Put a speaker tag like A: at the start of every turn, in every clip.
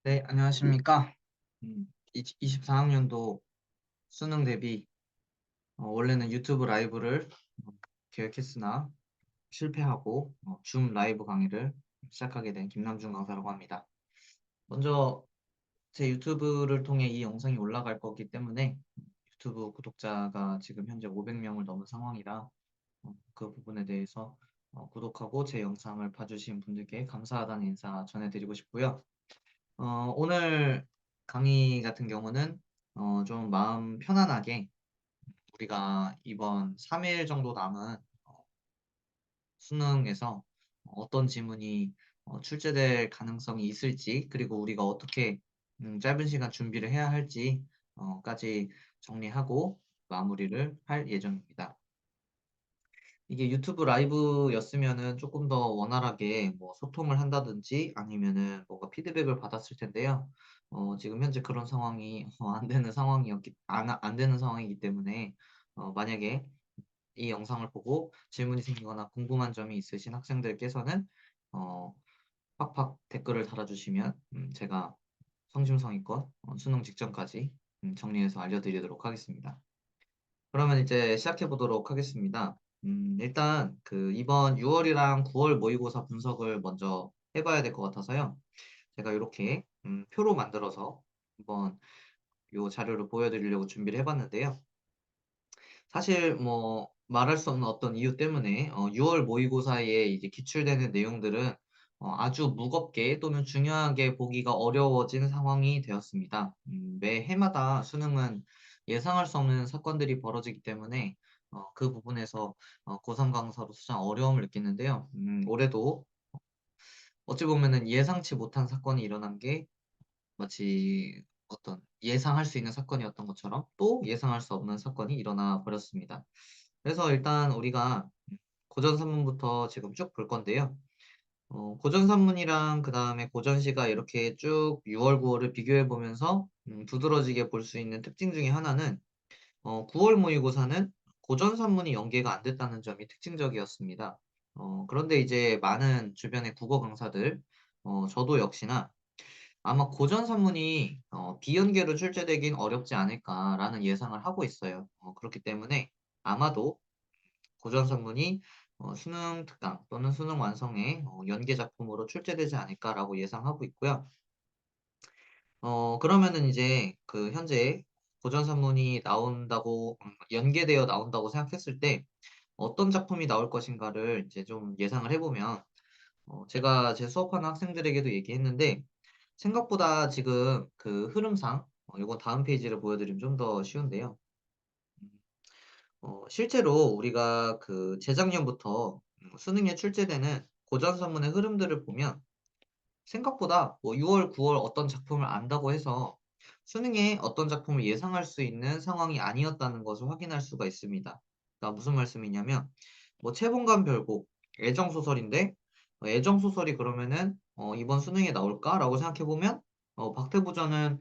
A: 네, 안녕하십니까. 24학년도 수능 대비 원래는 유튜브 라이브를 계획했으나 실패하고 줌 라이브 강의를 시작하게 된 김남준 강사라고 합니다. 먼저 제 유튜브를 통해 이 영상이 올라갈 거기 때문에 유튜브 구독자가 지금 현재 500명을 넘은 상황이라 그 부분에 대해서 구독하고 제 영상을 봐주신 분들께 감사하다는 인사 전해드리고 싶고요. 오늘 강의 같은 경우는 좀 마음 편안하게 우리가 이번 3일 정도 남은 수능에서 어떤 지문이 출제될 가능성이 있을지, 그리고 우리가 어떻게 짧은 시간 준비를 해야 할지 까지 정리하고 마무리를 할 예정입니다. 이게 유튜브 라이브였으면은 조금 더 원활하게 뭐 소통을 한다든지 아니면은 뭔가 피드백을 받았을 텐데요. 지금 현재 그런 상황이 안 되는 안 되는 상황이기 때문에 만약에 이 영상을 보고 질문이 생기거나 궁금한 점이 있으신 학생들께서는 어, 팍팍 댓글을 달아주시면 제가 성심성의껏 수능 직전까지 정리해서 알려드리도록 하겠습니다. 그러면 이제 시작해 보도록 하겠습니다. 일단 그 이번 6월이랑 9월 모의고사 분석을 먼저 해봐야 될 것 같아서요. 제가 이렇게 표로 만들어서 한번 이 자료를 보여드리려고 준비를 해봤는데요. 사실 뭐 말할 수 없는 어떤 이유 때문에 6월 모의고사에 이제 기출되는 내용들은 아주 무겁게 또는 중요하게 보기가 어려워진 상황이 되었습니다. 매 해마다 수능은 예상할 수 없는 사건들이 벌어지기 때문에 그 부분에서 고3 강사로서 참 어려움을 느끼는데요. 올해도 어찌 보면은 예상치 못한 사건이 일어난 게 마치 어떤 예상할 수 있는 사건이었던 것처럼 또 예상할 수 없는 사건이 일어나 버렸습니다. 그래서 일단 우리가 고전 산문부터 지금 쭉 볼 건데요. 고전 산문이랑 그 다음에 고전시가 이렇게 쭉 6월, 9월을 비교해 보면서 두드러지게 볼 수 있는 특징 중에 하나는 9월 모의고사는 고전 산문이 연계가 안 됐다는 점이 특징적이었습니다. 그런데 이제 많은 주변의 국어 강사들, 저도 역시나 아마 고전 산문이 비연계로 출제되긴 어렵지 않을까라는 예상을 하고 있어요. 그렇기 때문에 아마도 고전 산문이 수능 특강 또는 수능 완성의 연계 작품으로 출제되지 않을까라고 예상하고 있고요. 그러면은 이제 그 현재 고전 산문이 나온다고 연계되어 나온다고 생각했을 때 어떤 작품이 나올 것인가를 이제 좀 예상을 해보면 제가 제 수업하는 학생들에게도 얘기했는데 생각보다 지금 그 흐름상 이건 다음 페이지를 보여드리면 좀 더 쉬운데요. 음, 실제로 우리가 그 재작년부터 수능에 출제되는 고전 산문의 흐름들을 보면 생각보다 뭐 6월, 9월 어떤 작품을 안다고 해서 수능에 어떤 작품을 예상할 수 있는 상황이 아니었다는 것을 확인할 수가 있습니다. 그러니까 무슨 말씀이냐면 뭐 채봉관 별곡 애정소설인데 애정소설이 그러면은 이번 수능에 나올까라고 생각해 보면 박태부전은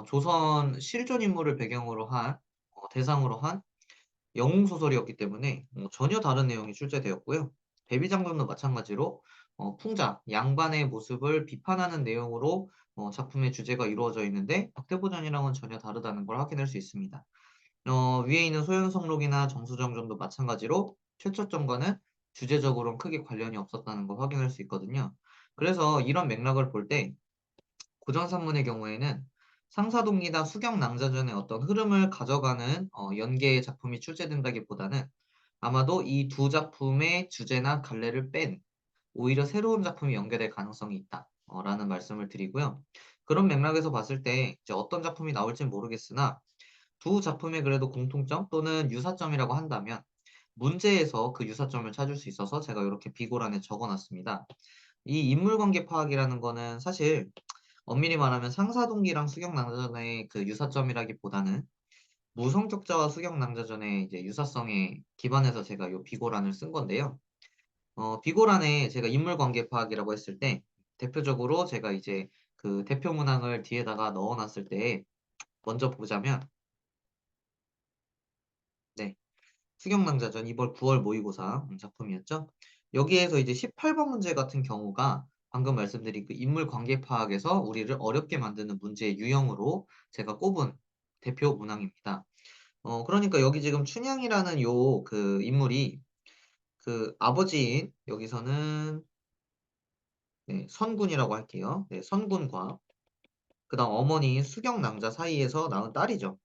A: 조선 실존 인물을 배경으로 한 대상으로 한 영웅 소설이었기 때문에 전혀 다른 내용이 출제되었고요. 데뷔장면도 마찬가지로 풍자, 양반의 모습을 비판하는 내용으로 작품의 주제가 이루어져 있는데 박태부전이랑은 전혀 다르다는 걸 확인할 수 있습니다. 위에 있는 소현성록이나 정수정전도 마찬가지로 최초점과는 주제적으로는 크게 관련이 없었다는 걸 확인할 수 있거든요. 그래서 이런 맥락을 볼 때 고전산문의 경우에는 상사동기나 수경낭자전의 어떤 흐름을 가져가는 연계의 작품이 출제된다기보다는 아마도 이 두 작품의 주제나 갈래를 뺀 오히려 새로운 작품이 연계될 가능성이 있다. 라는 말씀을 드리고요. 그런 맥락에서 봤을 때 이제 어떤 작품이 나올지는 모르겠으나 두 작품의 그래도 공통점 또는 유사점이라고 한다면 문제에서 그 유사점을 찾을 수 있어서 제가 이렇게 비고란에 적어놨습니다. 이 인물관계 파악이라는 거는 사실 엄밀히 말하면 상사동기랑 수경낭자전의 그 유사점이라기보다는 무성격자와 수경낭자전의 이제 유사성에 기반해서 제가 이 비고란을 쓴 건데요. 비고란에 제가 인물관계 파악이라고 했을 때 대표적으로 제가 이제 그 대표 문항을 뒤에다가 넣어놨을 때 먼저 보자면 네, 수경낭자전 이번 9월 모의고사 작품이었죠. 여기에서 이제 18번 문제 같은 경우가 방금 말씀드린 그 인물 관계 파악에서 우리를 어렵게 만드는 문제의 유형으로 제가 꼽은 대표 문항입니다. 그러니까 여기 지금 춘향이라는 요 그 인물이 그 아버지인 여기서는 네, 선군이라고 할게요. 네, 선군과 그다음 어머니인 수경낭자 사이에서 낳은 딸이죠.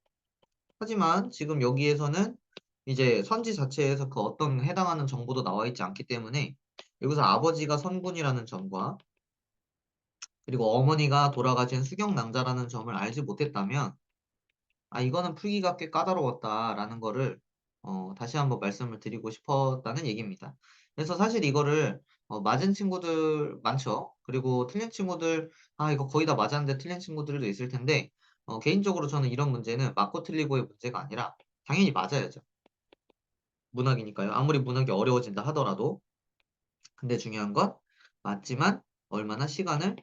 A: 하지만 지금 여기에서는 이제 선지 자체에서 그 어떤 해당하는 정보도 나와 있지 않기 때문에 여기서 아버지가 선군이라는 점과 그리고 어머니가 돌아가신 수경낭자라는 점을 알지 못했다면 아 이거는 풀기가 꽤 까다로웠다라는 거를 다시 한번 말씀을 드리고 싶었다는 얘기입니다. 그래서 사실 이거를 맞은 친구들 많죠. 그리고 틀린 친구들 '아 이거 거의 다 맞았는데 틀린 친구들도 있을 텐데 개인적으로 저는 이런 문제는 맞고 틀리고의 문제가 아니라 당연히 맞아야죠. 문학이니까요. 아무리 문학이 어려워진다 하더라도. 근데 중요한 건 맞지만 얼마나 시간을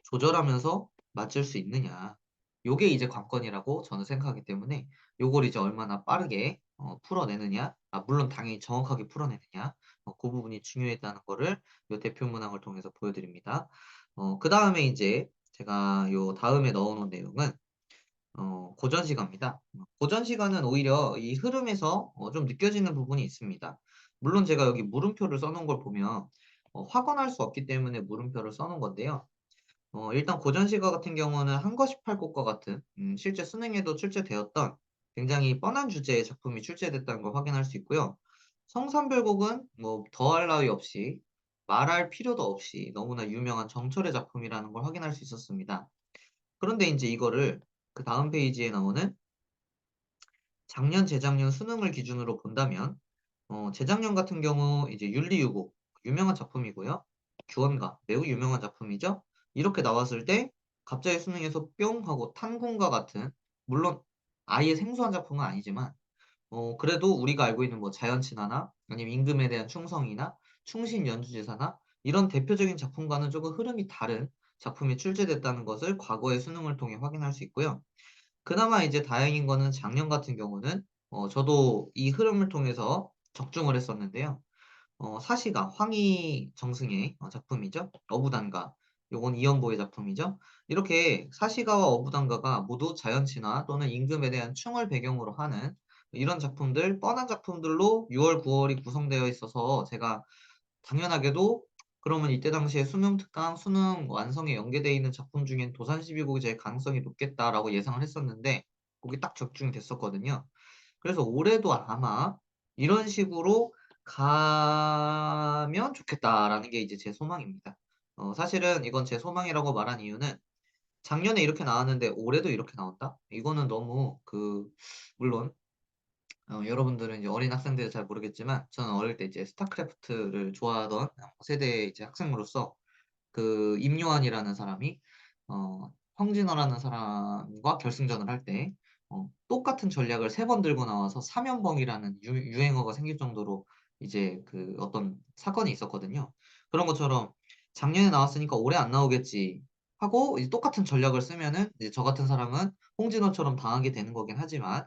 A: 조절하면서 맞출 수 있느냐. 요게 이제 관건이라고 저는 생각하기 때문에 요걸 이제 얼마나 빠르게 풀어내느냐. 아 물론 당연히 정확하게 풀어내느냐. 고 부분이 중요했다는 거를 요 대표 문항을 통해서 보여드립니다. 그다음에 이제 제가 요 다음에 넣어 놓은 내용은 고전 시가입니다. 고전 시가는 오히려 이 흐름에서 좀 느껴지는 부분이 있습니다. 물론 제가 여기 물음표를 써 놓은 걸 보면 확언할 수 없기 때문에 물음표를 써 놓은 건데요. 일단 고전 시가 같은 경우는 한거십팔곡과 같은 실제 수능에도 출제되었던 굉장히 뻔한 주제의 작품이 출제됐다는 걸 확인할 수 있고요. 성산별곡은 뭐 더할 나위 없이 말할 필요도 없이 너무나 유명한 정철의 작품이라는 걸 확인할 수 있었습니다. 그런데 인제 이거를 그다음 페이지에 나오는 작년, 재작년 수능을 기준으로 본다면 재작년 같은 경우 이제 윤리유고 유명한 작품이고요. 규원가 매우 유명한 작품이죠. 이렇게 나왔을 때 갑자기 수능에서 뿅 하고 탄군과 같은 물론 아예 생소한 작품은 아니지만 그래도 우리가 알고 있는 뭐 자연친화나 아니면 임금에 대한 충성이나 충신연주제사나 이런 대표적인 작품과는 조금 흐름이 다른 작품이 출제됐다는 것을 과거의 수능을 통해 확인할 수 있고요. 그나마 이제 다행인 거는 작년 같은 경우는 저도 이 흐름을 통해서 적중을 했었는데요. 사시가 황희정승의 작품이죠. 어부단가. 요건 이연보의 작품이죠. 이렇게 사시가와 어부단가가 모두 자연친화 또는 임금에 대한 충을 배경으로 하는 이런 작품들 뻔한 작품들로 6월, 9 월이 구성되어 있어서 제가 당연하게도 그러면 이때 당시에 수능 특강, 수능 완성에 연계되어 있는 작품 중엔 도산십이곡이 제일 가능성이 높겠다라고 예상을 했었는데 거기 딱 적중이 됐었거든요. 그래서 올해도 아마 이런 식으로 가면 좋겠다라는 게 이제 제 소망입니다. 사실은 이건 제 소망이라고 말한 이유는 작년에 이렇게 나왔는데 올해도 이렇게 나온다? 이거는 너무 물론 여러분들은 이제 어린 학생들은 잘 모르겠지만 저는 어릴 때 이제 스타크래프트를 좋아하던 세대의 이제 학생으로서 그 임요한이라는 사람이 황진호라는 사람과 결승전을 할 때 똑같은 전략을 3번 들고 나와서 사면봉이라는 유행어가 생길 정도로 이제 그 어떤 사건이 있었거든요. 그런 것처럼 '작년에 나왔으니까 올해 안 나오겠지.' 하고 이제 똑같은 전략을 쓰면은 이제 저 같은 사람은 홍진호처럼 당하게 되는 거긴 하지만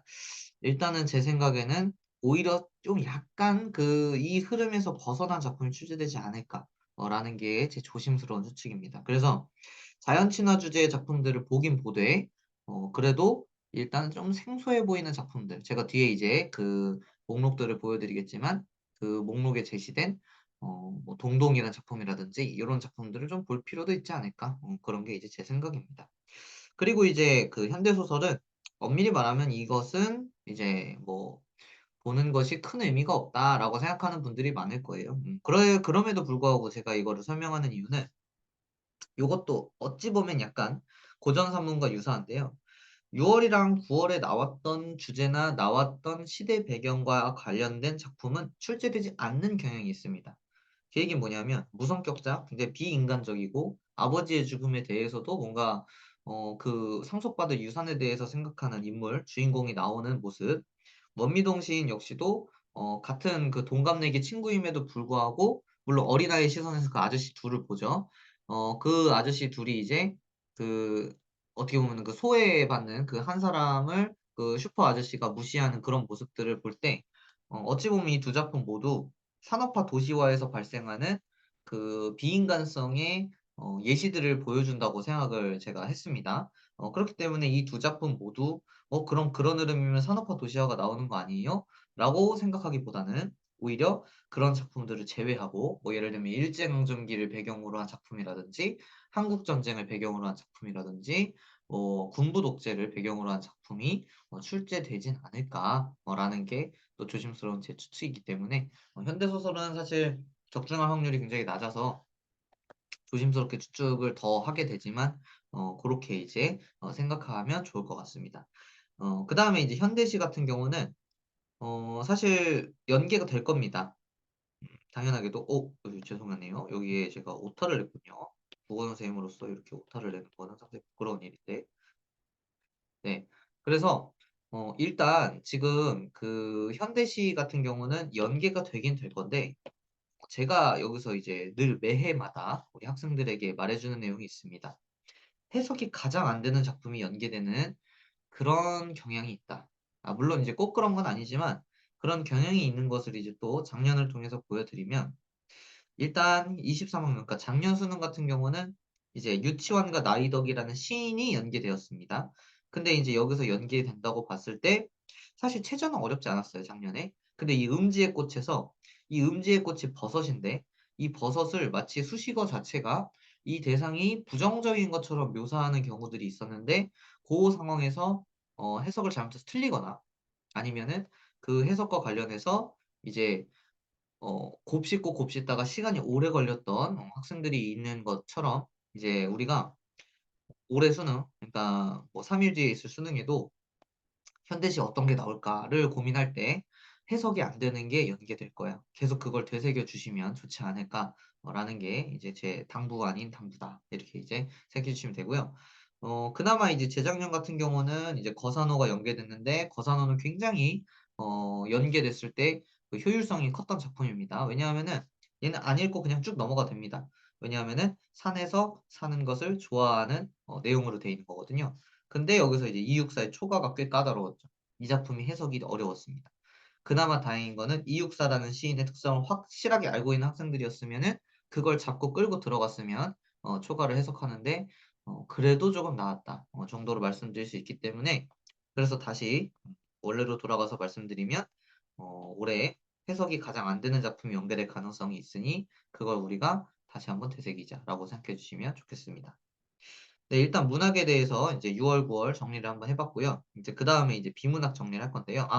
A: 일단은 제 생각에는 오히려 좀 약간 이 흐름에서 벗어난 작품이 출제되지 않을까 라는 게 제 조심스러운 추측입니다. 그래서 자연 친화 주제의 작품들을 보긴 보되 그래도 일단은 좀 생소해 보이는 작품들 제가 뒤에 이제 그 목록들을 보여드리겠지만 그 목록에 제시된 뭐 동동이라는 작품이라든지 이런 작품들을 좀 볼 필요도 있지 않을까 그런 게 이제 제 생각입니다. 그리고 이제 그 현대 소설은 엄밀히 말하면 이것은 이제 뭐 '보는 것이 큰 의미가 없다.'라고 생각하는 분들이 많을 거예요. 그럼에도 불구하고 제가 이거를 설명하는 이유는 요것도 어찌 보면 약간 고전 산문과 유사한데요. 6 월이랑 9 월에 나왔던 주제나 나왔던 시대 배경과 관련된 작품은 출제되지 않는 경향이 있습니다. 그 얘기는 뭐냐면 무성격자, 굉장히 비인간적이고 아버지의 죽음에 대해서도 뭔가 상속받은 유산에 대해서 생각하는 인물, 주인공이 나오는 모습. 원미동 시인 역시도 같은 그 동갑내기 친구임에도 불구하고 물론 어린아이의 시선에서 그 아저씨 둘을 보죠. 그 아저씨 둘이 이제 그 어떻게 보면은 그 소외받는 그 한 사람을 그 슈퍼 아저씨가 무시하는 그런 모습들을 볼 때 어찌 보면 이 두 작품 모두 산업화 도시화에서 발생하는 그 비인간성의 예시들을 보여준다고 생각을 제가 했습니다. 그렇기 때문에 이 두 작품 모두 '그럼 그런 흐름이면 산업화 도시화가 나오는 거 아니에요?' 라고 생각하기보다는 오히려 그런 작품들을 제외하고 뭐 예를 들면 일제 강점기를 배경으로 한 작품이라든지 한국 전쟁을 배경으로 한 작품이라든지 군부 독재를 배경으로 한 작품이 출제되진 않을까 라는 게 또 조심스러운 제 추측이기 때문에 현대 소설은 사실 적중할 확률이 굉장히 낮아서 조심스럽게 추측을 더 하게 되지만 고렇게 이제 생각하면 좋을 것 같습니다. 그다음에 이제 현대시 같은 경우는 사실 연계가 될 겁니다. 당연하게도 죄송하네요. 여기에 제가 오타를 냈군요. 국어 선생님으로서 이렇게 오타를 내는 거는 상당히 부끄러운 일인데. 네. 그래서 일단 지금 그 현대시 같은 경우는 연계가 되긴 될 건데 제가 여기서 이제 늘 매해마다 우리 학생들에게 말해 주는 내용이 있습니다. 해석이 가장 안 되는 작품이 연계되는 그런 경향이 있다. 물론 이제 꼭 그런 건 아니지만 그런 경향이 있는 것을 이제 또 작년을 통해서 보여드리면 일단 23 학년 그러니까 작년 수능 같은 경우는 이제 유치원과 나이덕이라는 시인이 연계되었습니다. 근데 이제 여기서 연계된다고 봤을 때 사실 최저는 어렵지 않았어요, 작년에. 근데 이 음지의 꽃에서 이 음지의 꽃이 버섯인데 이 버섯을 마치 수식어 자체가 이 대상이 부정적인 것처럼 묘사하는 경우들이 있었는데 고 상황에서 해석을 잘못해서 틀리거나 아니면은 그 해석과 관련해서 이제 곱씹고 곱씹다가 시간이 오래 걸렸던 학생들이 있는 것처럼 이제 우리가 올해 수능 그러니까 뭐 3일 뒤에 있을 수능에도 '현대시 어떤 게 나올까?'를 고민할 때 해석이 안 되는 게 연계될 거예요. 계속 그걸 되새겨 주시면 좋지 않을까 라는 게 이제 제 당부가 아닌 당부다. 이렇게 이제 생각해 주시면 되고요. 그나마 이제 재작년 같은 경우는 이제 거사노가 연계됐는데 거사노는 굉장히 연계됐을 때 그 효율성이 컸던 작품입니다. 왜냐하면은 얘는 안 읽고 그냥 쭉 넘어가도 됩니다. 왜냐하면은 산에서 사는 것을 좋아하는 내용으로 돼 있는 거거든요. 근데 여기서 이제 이육사의 초가가 꽤 까다로웠죠. 이 작품이 해석이 어려웠습니다. 그나마 다행인 거는 이육사라는 시인의 특성을 확실하게 알고 있는 학생들이었으면은 그걸 잡고 끌고 들어갔으면 초가를 해석하는데 그래도 조금 나았다 정도로 말씀드릴 수 있기 때문에 그래서 다시 원래로 돌아가서 말씀드리면 올해 해석이 가장 안 되는 작품이 연계될 가능성이 있으니 그걸 우리가 다시 한번 되새기자라고 생각해 주시면 좋겠습니다. 네, 일단 문학에 대해서 이제 6 월, 9월 정리를 한번 해 봤고요. 이제 그다음에 이제 비문학 정리를 할 건데요.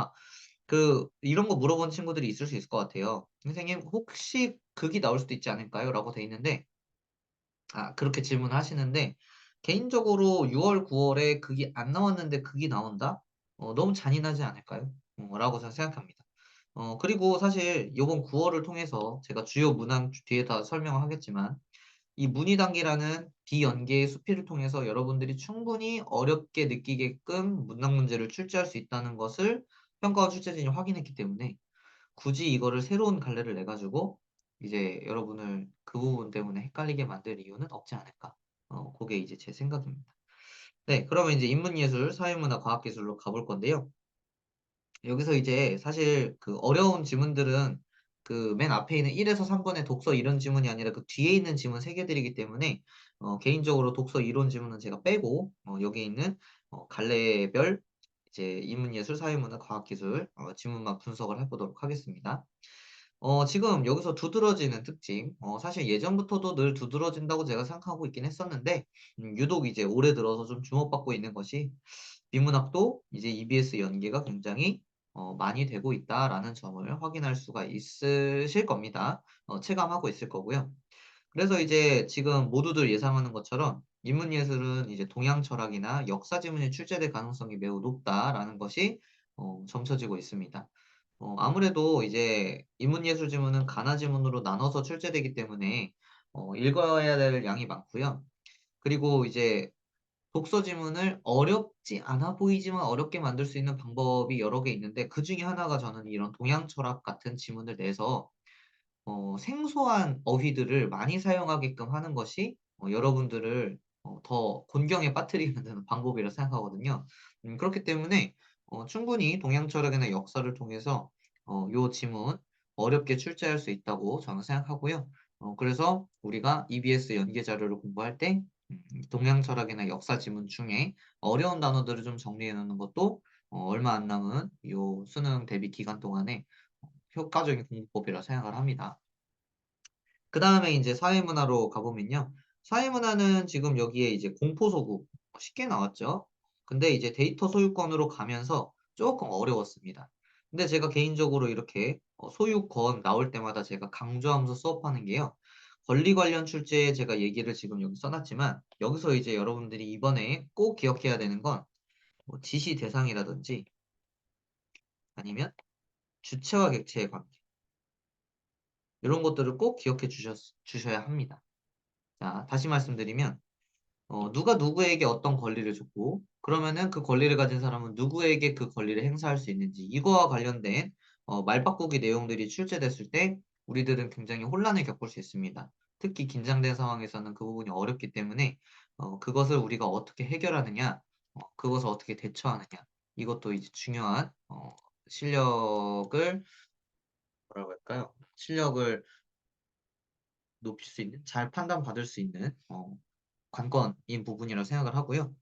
A: 이런 거 물어본 친구들이 있을 수 있을 것 같아요. "선생님 혹시 극이 나올 수도 있지 않을까요?"라고 돼 있는데 그렇게 질문하시는데 개인적으로 6 월, 9 월에 극이 안 나왔는데 극이 나온다? 너무 잔인하지 않을까요? 라고 저는 생각합니다. 그리고 사실 요번 9 월을 통해서 제가 주요 문항 뒤에 다 설명을 하겠지만 이 문희단계라는 비연계의 수필을 통해서 여러분들이 충분히 어렵게 느끼게끔 문학 문제를 출제할 수 있다는 것을 평가원 출제진이 확인했기 때문에 굳이 이거를 새로운 갈래를 내 가지고 이제 여러분을 그 부분 때문에 헷갈리게 만들 이유는 없지 않을까. 고게 이제 제 생각입니다. 네, 그러면 이제 인문예술, 사회문화, 과학기술로 가볼 건데요. 여기서 이제 사실 그 어려운 지문들은 그 맨 앞에 있는 1 에서 3 번의 독서 이론 지문이 아니라 그 뒤에 있는 지문 3 개들이기 때문에 개인적으로 독서 이론 지문은 제가 빼고 여기 있는 갈래별 이제 인문예술, 사회문화, 과학기술 지문만 분석을 해 보도록 하겠습니다. 지금 여기서 두드러지는 특징 사실 예전부터도 늘 두드러진다고 제가 생각하고 있긴 했었는데 유독 이제 올해 들어서 좀 주목받고 있는 것이 비문학도 이제 EBS 연계가 굉장히 많이 되고 있다라는 점을 확인할 수가 있으실 겁니다. 체감하고 있을 거고요. 그래서 이제 지금 모두들 예상하는 것처럼 인문예술은 이제 동양 철학이나 역사 지문이 출제될 가능성이 매우 높다라는 것이 점쳐지고 있습니다. 아무래도 이제 인문예술 지문은 가나 지문으로 나눠서 출제되기 때문에 읽어야 될 양이 많고요. 그리고 이제 독서 지문을 어렵지 않아 보이지만 어렵게 만들 수 있는 방법이 여러 개 있는데 그중에 하나가 저는 이런 동양 철학 같은 지문을 내서 생소한 어휘들을 많이 사용하게끔 하는 것이 여러분들을 더 곤경에 빠뜨리게 만드는 방법이라 생각하거든요. 그렇기 때문에 충분히 동양 철학이나 역사를 통해서 요 지문 어렵게 출제할 수 있다고 저는 생각하고요. 그래서 우리가 EBS 연계 자료를 공부할 때 동양 철학이나 역사 지문 중에 어려운 단어들을 좀 정리해 놓는 것도 얼마 안 남은 요 수능 대비 기간 동안에 효과적인 공부법이라 생각을 합니다. 그다음에 이제 사회문화로 가보면요. 사회문화는 지금 여기에 이제 공포소국 쉽게 나왔죠. 근데 이제 데이터 소유권으로 가면서 조금 어려웠습니다. 근데 제가 개인적으로 이렇게 소유권 나올 때마다 제가 강조하면서 수업하는 게요. 권리 관련 출제에 제가 얘기를 지금 여기 써놨지만 여기서 이제 여러분들이 이번에 꼭 기억해야 되는 건 뭐 지시 대상이라든지 아니면 주체와 객체의 관계 이런 것들을 꼭 기억해 주셔야 합니다. 자, 다시 말씀드리면 누가 누구에게 어떤 권리를 줬고 그러면은 그 권리를 가진 사람은 누구에게 그 권리를 행사할 수 있는지 이거와 관련된 말바꾸기 내용들이 출제됐을 때 우리들은 굉장히 혼란을 겪을 수 있습니다. 특히 긴장된 상황에서는 그 부분이 어렵기 때문에 그것을 우리가 어떻게 해결하느냐, 그것을 어떻게 대처하느냐 이것도 이제 중요한 실력을 뭐라고 할까요? 실력을 높일 수 있는, 잘 판단받을 수 있는 관건인 부분이라고 생각을 하고요.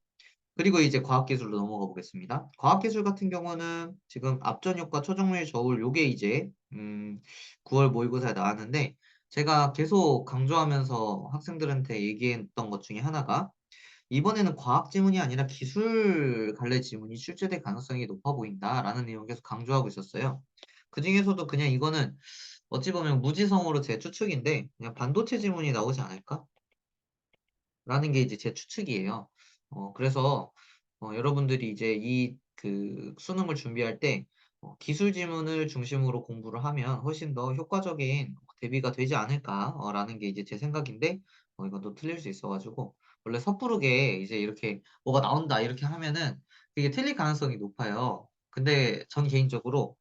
A: 그리고 이제 과학기술로 넘어가 보겠습니다. 과학기술 같은 경우는 지금 앞전효과, 초정밀, 저울 요게 이제 9월 모의고사에 나왔는데 제가 계속 강조하면서 학생들한테 얘기했던 것 중에 하나가 이번에는 과학 지문이 아니라 기술 관련 지문이 출제될 가능성이 높아 보인다라는 내용을 계속 강조하고 있었어요. 그중에서도 그냥 이거는 어찌 보면 무지성으로 제 추측인데 그냥 반도체 지문이 나오지 않을까? 라는 게 이제 제 추측이에요. 그래서 여러분들이 이제 이 그 수능을 준비할 때 기술 지문을 중심으로 공부를 하면 훨씬 더 효과적인 대비가 되지 않을까 라는 게 이제 제 생각인데 이건 또 틀릴 수 있어 가지고 원래 섣부르게 이제 이렇게 "뭐가 나온다." 이렇게 하면은 그게 틀릴 가능성이 높아요. 근데 전 개인적으로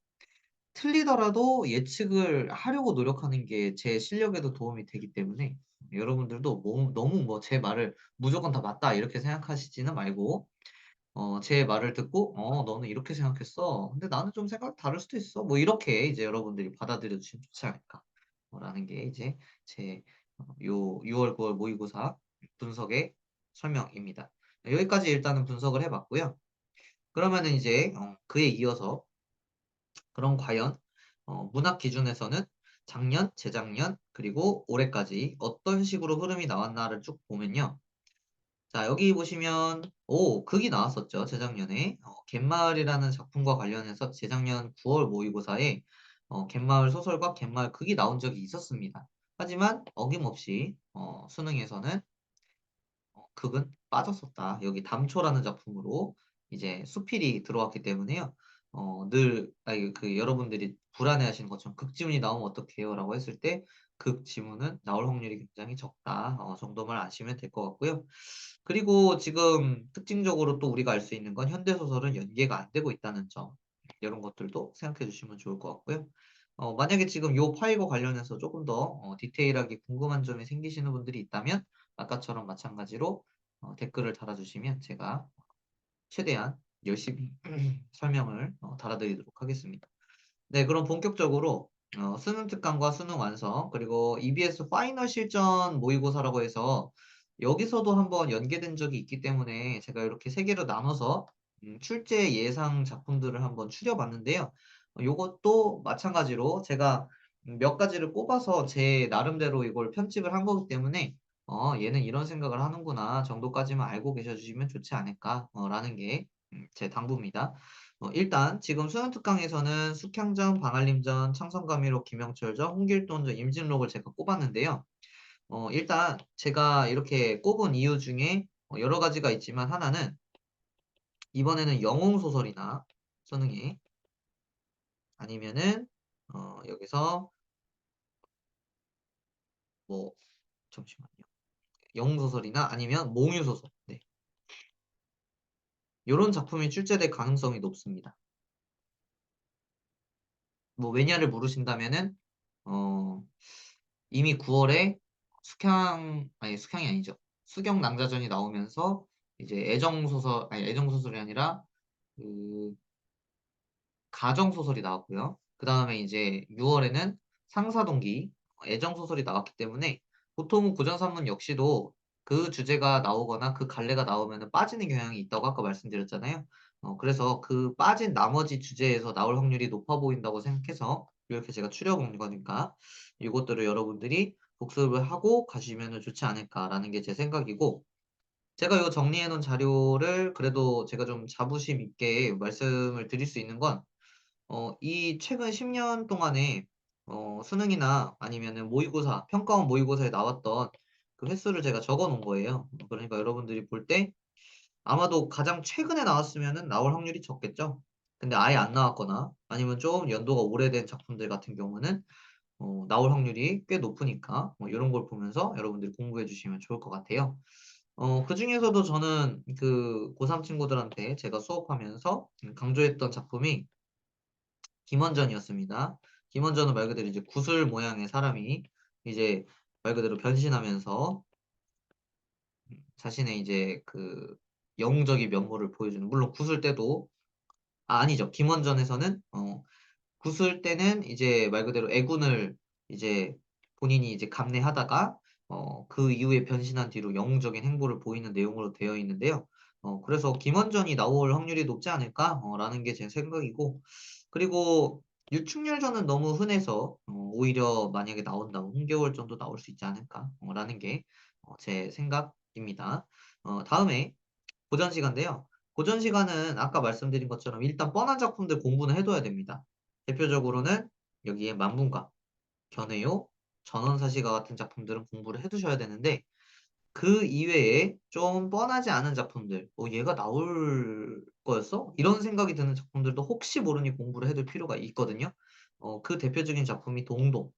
A: 틀리더라도 예측을 하려고 노력하는 게 제 실력에도 도움이 되기 때문에 여러분들도 너무 뭐 제 말을 '무조건 다 맞다.' 이렇게 생각하시지는 말고 제 말을 듣고 너는 이렇게 생각했어. 근데 나는 좀 생각이 다를 수도 있어.' 뭐 이렇게 이제 여러분들이 받아들여 주시면 좋지 않을까 라는 게 이제 제 요 6 월, 9월 모의고사 분석의 설명입니다. 여기까지 일단은 분석을 해 봤고요. 그러면은 이제 그에 이어서 그럼 과연 문학 기준에서는 작년, 재작년, 그리고 올해까지 어떤 식으로 흐름이 나왔나를 쭉 보면요. 자, 여기 보시면 극이 나왔었죠. 재작년에. 갯마을이라는 작품과 관련해서 재작년 9월 모의고사에 갯마을 소설과 갯마을 극이 나온 적이 있었습니다. 하지만 어김없이 수능에서는 극은 빠졌었다. 여기 담초라는 작품으로 이제 수필이 들어왔기 때문에요. 늘 아니 여러분들이 불안해하시는 것처럼 "극지문이 나오면 어떡해요?"라고 했을 때 극 지문은 나올 확률이 굉장히 적다 정도만 아시면 될 것 같고요. 그리고 지금 특징적으로 또 우리가 알 수 있는 건 현대 소설은 연계가 안 되고 있다는 점. 이런 것들도 생각해 주시면 좋을 것 같고요. 만약에 지금 요 파일과 관련해서 조금 더 디테일하게 궁금한 점이 생기시는 분들이 있다면 아까처럼 마찬가지로 댓글을 달아주시면 제가 최대한 열심히 설명을 달아드리도록 하겠습니다. 네, 그럼 본격적으로 수능 특강과 수능 완성 그리고 EBS 파이널 실전 모의고사라고 해서 여기서도 한번 연계된 적이 있기 때문에 제가 이렇게 세 개로 나눠서 출제 예상 작품들을 한번 추려 봤는데요. 요것도 마찬가지로 제가 몇 가지를 꼽아서 제 나름대로 이걸 편집을 한 거기 때문에 '얘는 이런 생각을 하는구나.' 정도까지만 알고 계셔 주시면 좋지 않을까 라는 게 제 당부입니다. 일단 지금 수능 특강에서는 숙향전, 방한림전, 창성가미록, 김영철전, 홍길동전, 임진록을 제가 꼽았는데요. 일단 제가 이렇게 꼽은 이유 중에 여러 가지가 있지만 하나는 이번에는 영웅 소설이나 수능에 아니면은 여기서 뭐 잠시만요. 영웅 소설이나 아니면 몽유 소설. 네. 요런 작품이 출제될 가능성이 높습니다. 뭐 왜냐를 물으신다면은 어 이미 9 월에 숙향이 아니죠. 수경 낭자전이 나오면서 이제 애정 소설이 아니라 그 가정 소설이 나왔고요. 그다음에 이제 6 월에는 상사동기 애정 소설이 나왔기 때문에 보통은 고전산문 역시도 그 주제가 나오거나 그 갈래가 나오면은 빠지는 경향이 있다고 아까 말씀드렸잖아요. 그래서 그 빠진 나머지 주제에서 나올 확률이 높아 보인다고 생각해서 이렇게 제가 추려 본 거니까 요것들을 여러분들이 복습을 하고 가시면은 좋지 않을까라는 게 제 생각이고, 제가 요 정리해 놓은 자료를 그래도 제가 좀 자부심 있게 말씀을 드릴 수 있는 건, 이 최근 10년 동안에 수능이나 아니면은 모의고사, 평가원 모의고사에 나왔던 그 횟수를 제가 적어 놓은 거예요. 그러니까 여러분들이 볼 때 아마도 가장 최근에 나왔으면은 나올 확률이 적겠죠. 근데 아예 안 나왔거나 아니면 좀 연도가 오래된 작품들 같은 경우는 나올 확률이 꽤 높으니까 요런 걸 보면서 여러분들이 공부해 주시면 좋을 것 같아요. 그중에서도 저는 그 고3 친구들한테 제가 수업하면서 강조했던 작품이 김원전이었습니다. 김원전은 말 그대로 이제 구슬 모양의 사람이 이제 말 그대로 변신하면서 자신의 이제 그 영웅적인 면모를 보여주는, 물론 구슬 때도 아니죠. 김원전에서는 구슬 때는 이제 말 그대로 애군을 이제 본인이 이제 감내하다가 그 이후에 변신한 뒤로 영웅적인 행보를 보이는 내용으로 되어 있는데요. 그래서 '김원전이 나올 확률이 높지 않을까?' 라는 게 제 생각이고, 그리고 유충열전은 너무 흔해서 오히려 만약에 나온다면 '홍겨울 정도 나올 수 있지 않을까?' 라는 게 제 생각입니다. 다음에 고전 시간인데요. 고전 시간은 아까 말씀드린 것처럼 일단 뻔한 작품들 공부는 해 둬야 됩니다. 대표적으로는 여기에 만문가, 견해요, 전원사시가 같은 작품들은 공부를 해 두셔야 되는데, 그 이외에 좀 뻔하지 않은 작품들, '얘가 나올 거였어?' 이런 생각이 드는 작품들도 혹시 모르니 공부를 해둘 필요가 있거든요. 그 대표적인 작품이 동동.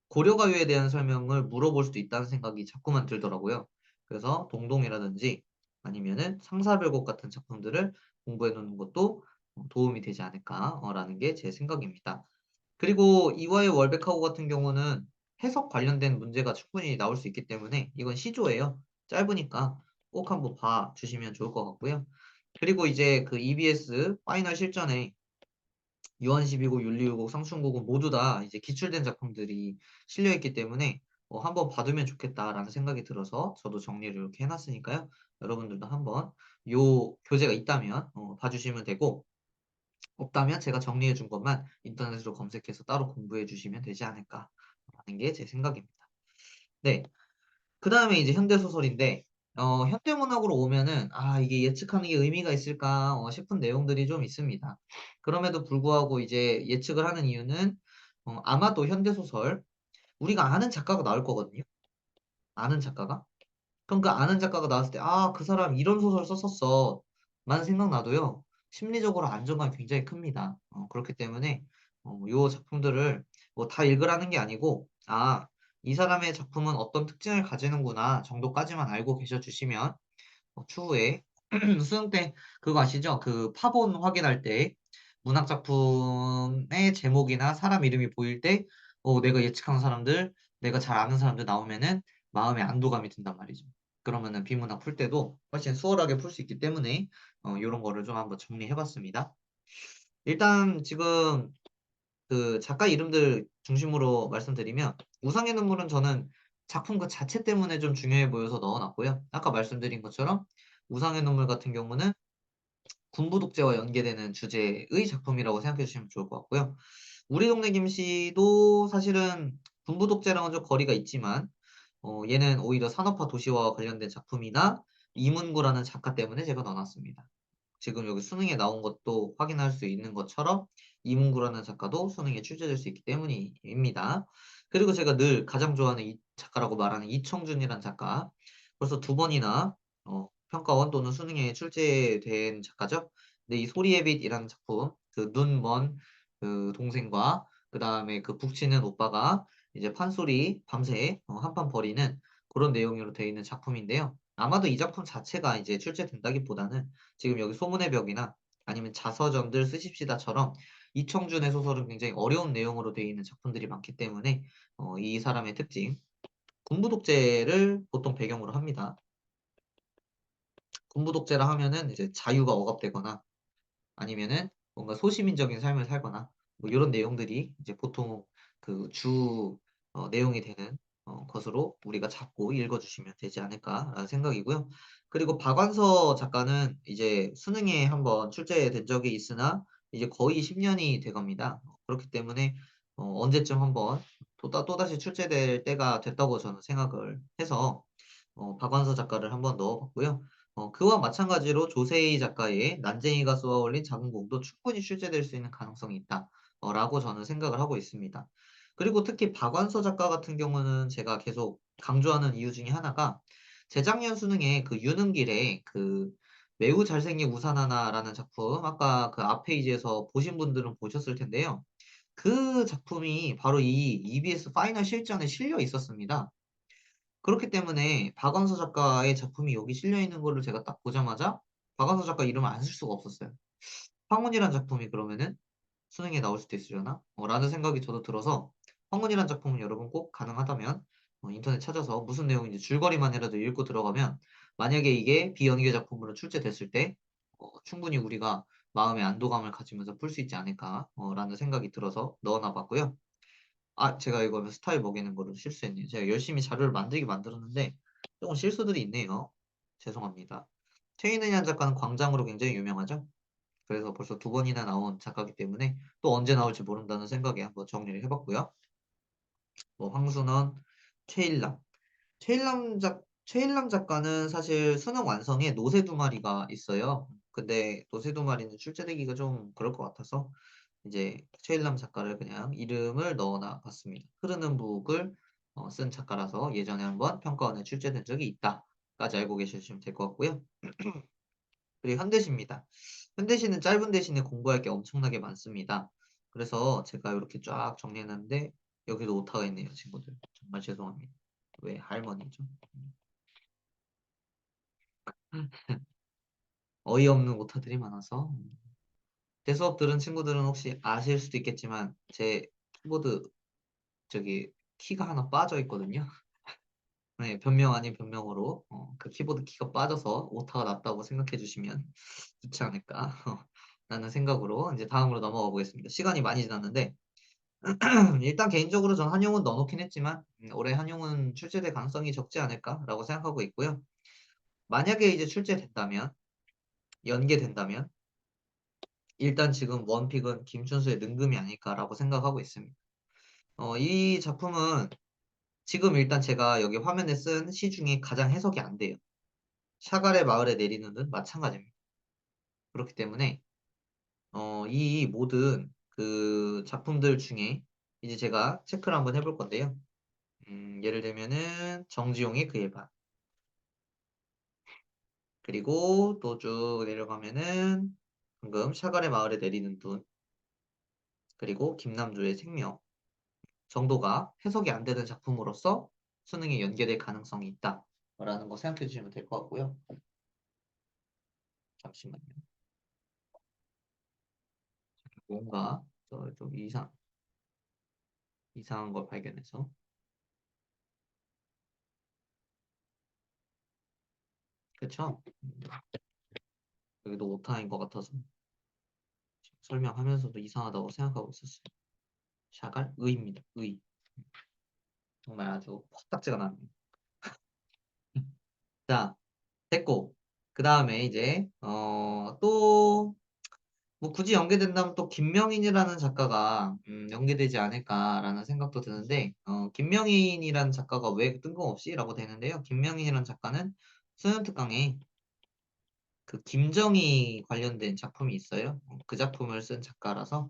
A: 고려가요에 대한 설명을 물어볼 수도 있다는 생각이 자꾸만 들더라고요. 그래서 동동이라든지 아니면은 상사별곡 같은 작품들을 공부해 놓는 것도 도움이 되지 않을까 라는 게 제 생각입니다. 그리고 이화의 월백하고 같은 경우는 해석 관련된 문제가 충분히 나올 수 있기 때문에 이건 시조예요. 짧으니까 꼭 한번 봐 주시면 좋을 것 같고요. 그리고 이제 그 EBS 파이널 실전에 유한십이고 윤리의곡, 상충곡은 모두 다 이제 기출된 작품들이 실려 있기 때문에 '한번 봐두면 좋겠다.'라는 생각이 들어서 저도 정리를 이렇게 해 놨으니까요. 여러분들도 한번 요 교재가 있다면 봐 주시면 되고, 없다면 제가 정리해 준 것만 인터넷으로 검색해서 따로 공부해 주시면 되지 않을까라는 게 제 생각입니다. 네. 그다음에 이제 현대 소설인데, 현대 문학으로 오면은 '아 이게 예측하는 게 의미가 있을까?' 싶은 내용들이 좀 있습니다. 그럼에도 불구하고 이제 예측을 하는 이유는 아마도 현대 소설, 우리가 아는 작가가 나올 거거든요. 아는 작가가. 그럼 그 아는 작가가 나왔을 때 '아 그 사람 이런 소설을 썼었어.'만 생각나도요, 심리적으로 안정감이 굉장히 큽니다. 그렇기 때문에 요 작품들을 뭐 다 읽으라는 게 아니고 '아 이 사람의 작품은 어떤 특징을 가지는구나.' 정도까지만 알고 계셔 주시면 추후에 수능 때 그거 아시죠? 그 파본 확인할 때 문학 작품의 제목이나 사람 이름이 보일 때 내가 예측한 사람들, 내가 잘 아는 사람들 나오면은 마음의 안도감이 든단 말이죠. 그러면은 비문학 풀 때도 훨씬 수월하게 풀 수 있기 때문에 요런 거를 좀 한번 정리해 봤습니다. 일단 지금 그 작가 이름들 중심으로 말씀드리면, 우상의 눈물은 저는 작품 그 자체 때문에 좀 중요해 보여서 넣어 놨고요. 아까 말씀드린 것처럼 우상의 눈물 같은 경우는 군부 독재와 연계되는 주제의 작품이라고 생각해 주시면 좋을 것 같고요. 우리 동네 김씨도 사실은 군부 독재랑은 좀 거리가 있지만 얘는 오히려 산업화 도시화와 관련된 작품이나 이문구라는 작가 때문에 제가 넣어 놨습니다. 지금 여기 수능에 나온 것도 확인할 수 있는 것처럼 이문구라는 작가도 수능에 출제될 수 있기 때문입니다. 그리고 제가 늘 가장 좋아하는 이 작가라고 말하는 이청준이라는 작가, 벌써 두 번이나 평가원 또는 수능에 출제된 작가죠. 근데 이 소리의 빛이라는 작품, 그 눈 먼 그 동생과 그다음에 그 북치는 오빠가 이제 판소리 밤새 한판 벌이는 그런 내용으로 되어 있는 작품인데요. 아마도 이 작품 자체가 이제 출제된다기보다는 지금 여기 소문의 벽이나 아니면 자서전들 쓰십시다처럼 이청준의 소설은 굉장히 어려운 내용으로 되어 있는 작품들이 많기 때문에 이 사람의 특징, 군부 독재를 보통 배경으로 합니다. 군부 독재라 하면은 이제 자유가 억압되거나 아니면은 뭔가 소시민적인 삶을 살거나 뭐 요런 내용들이 이제 보통 그 주 내용이 되는 것으로 우리가 잡고 읽어주시면 되지 않을까라는 생각이고요. 그리고 박완서 작가는 이제 수능에 한번 출제된 적이 있으나 이제 거의 10년이 돼갑니다. 그렇기 때문에 언제쯤 한번 또다시 출제될 때가 됐다고 저는 생각을 해서 박완서 작가를 한번 넣어봤고요. 그와 마찬가지로 조세희 작가의 난쟁이가 쏘아올린 작은 공도 충분히 출제될 수 있는 가능성이 있다. 라고 저는 생각을 하고 있습니다. 그리고 특히 박완서 작가 같은 경우는 제가 계속 강조하는 이유 중에 하나가 재작년 수능에 그 유능길에 그 매우 잘생긴 우산 하나라는 작품 아까 그 앞 페이지에서 보신 분들은 보셨을 텐데요. 그 작품이 바로 이 EBS 파이널 실전에 실려 있었습니다. 그렇기 때문에 박완서 작가의 작품이 여기 실려 있는 거를 제가 딱 보자마자 박완서 작가 이름을 안 쓸 수가 없었어요. 황혼이란 작품이 그러면은 수능에 나올 수도 있으려나? 라는 생각이 저도 들어서 황혼이란 작품은 여러분 꼭 가능하다면 인터넷 찾아서 무슨 내용인지 줄거리만이라도 읽고 들어가면 만약에 이게 비연계 작품으로 출제됐을 때 충분히 우리가 마음의 안도감을 가지면서 풀 수 있지 않을까 라는 생각이 들어서 넣어놔 봤고요. 아, 제가 이거 스타일 먹이는 거를 실수했네요. 제가 열심히 자료를 만들었는데 조금 실수들이 있네요. 죄송합니다. 최인은이라는 작가는 광장으로 굉장히 유명하죠. 그래서 벌써 두 번이나 나온 작가이기 때문에 또 언제 나올지 모른다는 생각에 한번 정리를 해봤고요. 뭐 황순원, 최일남. 최일남 작가는 사실 수능 완성에 노새 두 마리가 있어요. 근데 노새 두 마리는 출제되기가 좀 그럴 것 같아서 이제 최일남 작가를 그냥 이름을 넣어놔 봤습니다. 흐르는 북을 쓴 작가라서 예전에 한번 평가원에 출제된 적이 있다까지 알고 계시면 될 것 같고요. 그리고 현대시입니다. 현대시는 짧은 대신에 공부할 게 엄청나게 많습니다. 그래서 제가 이렇게 쫙 정리했는데 여기도 오타가 있네요, 친구들. 정말 죄송합니다. 왜 할머니죠? 어이없는 오타들이 많아서. 재수업 들은 친구들은 혹시 아실 수도 있겠지만 제 키보드 저기 키가 하나 빠져 있거든요. 네, 변명 아닌 변명으로 그 키보드 키가 빠져서 오타가 났다고 생각해 주시면 좋지 않을까 라는 생각으로 이제 다음으로 넘어가 보겠습니다. 시간이 많이 지났는데 일단 개인적으로 전 한용운 넣어놓긴 했지만 올해 한용운 출제될 가능성이 적지 않을까라고 생각하고 있고요. 만약에 이제 출제된다면 연계된다면 일단 지금 원픽은 김춘수의 능금이 아닐까라고 생각하고 있습니다. 이 작품은 지금 일단 제가 여기 화면에 쓴 시 중에 가장 해석이 안 돼요. 샤갈의 마을에 내리는 눈 마찬가지입니다. 그렇기 때문에 이 모든 그 작품들 중에 이제 제가 체크를 한번 해볼 건데요. 예를 들면은 정지용의 그의 반 그리고 또 쭉 내려가면은 방금 샤갈의 마을에 내리는 눈 그리고 김남주의 생명 정도가 해석이 안 되는 작품으로서 수능에 연계될 가능성이 있다라는 거 생각해 주시면 될 것 같고요. 잠시만요. 뭔가 좀 이상한 걸 발견해서 그쵸? 여기도 오타인 것 같아서 설명하면서도 이상하다고 생각하고 있었어요. 샤갈 의입니다. 의. 정말 아주 코딱지가 나네요. 자, 됐고 그 다음에 이제 또 뭐 굳이 연계된다면 또 김명인이라는 작가가 연계되지 않을까라는 생각도 드는데 김명인이라는 작가가 왜 뜬금없이라고 되는데요. 김명인이라는 작가는 수련특강에 그 김정희 관련된 작품이 있어요. 그 작품을 쓴 작가라서